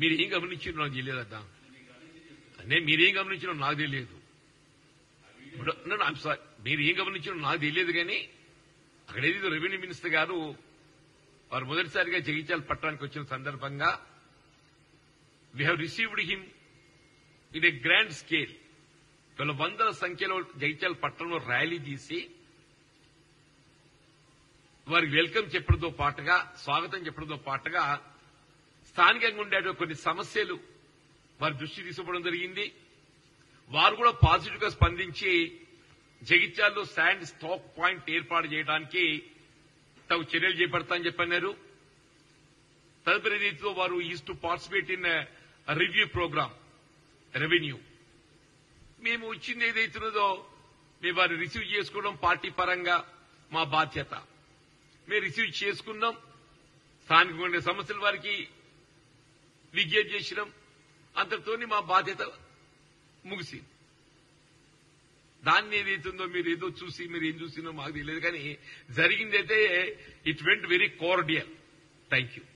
మీరేం గమనించారో నాకు తెలియదట. మీరేం గమనించారో నాకు తెలియదు. సారీ, మీరు ఏం గమనించారో నాకు తెలియదు. కానీ అక్కడ ఏదో రెవెన్యూ మినిస్టర్ గారు వారు మొదటిసారిగా జగిత్యాల పట్టణానికి వచ్చిన సందర్భంగా we have received him in a grand scale. వీళ్ళ వందల సంఖ్యలో జగిత్యాల పట్టణంలో ర్యాలీ తీసి వారికి వెల్కమ్ చెప్పడంతో పాటుగా, స్వాగతం చెప్పడంతో పాటుగా స్థానికంగా ఉండే కొన్ని సమస్యలు వారి దృష్టి తీసుకోవడం జరిగింది. వారు కూడా పాజిటివ్ గా స్పందించి జగిత్యాల్లో శాండ్ స్టాక్ పాయింట్ ఏర్పాటు చేయడానికి తగు చర్యలు చేపడతామని చెప్పన్నారు. తదుపరి రీతిలో వారు is to participate in review program revenue. మేము ఇచ్చింది ఏదైతున్నదో మేము వారిని రిసీవ్ చేసుకోవడం పార్టీ పరంగా మా బాధ్యత. మేము రిసీవ్ చేసుకున్నాం. స్థానికంగా ఉండే సమస్యలు వారికి విజ్ఞప్తి చేసినాం. అంతటితోని మా బాధ్యత ముగిసింది. దాన్ని ఏదైతుందో మీరు ఏదో చూసి మీరు ఏం చూసినో మాకు తెలియదు. కానీ జరిగిందైతే it went very cordial. Thank you.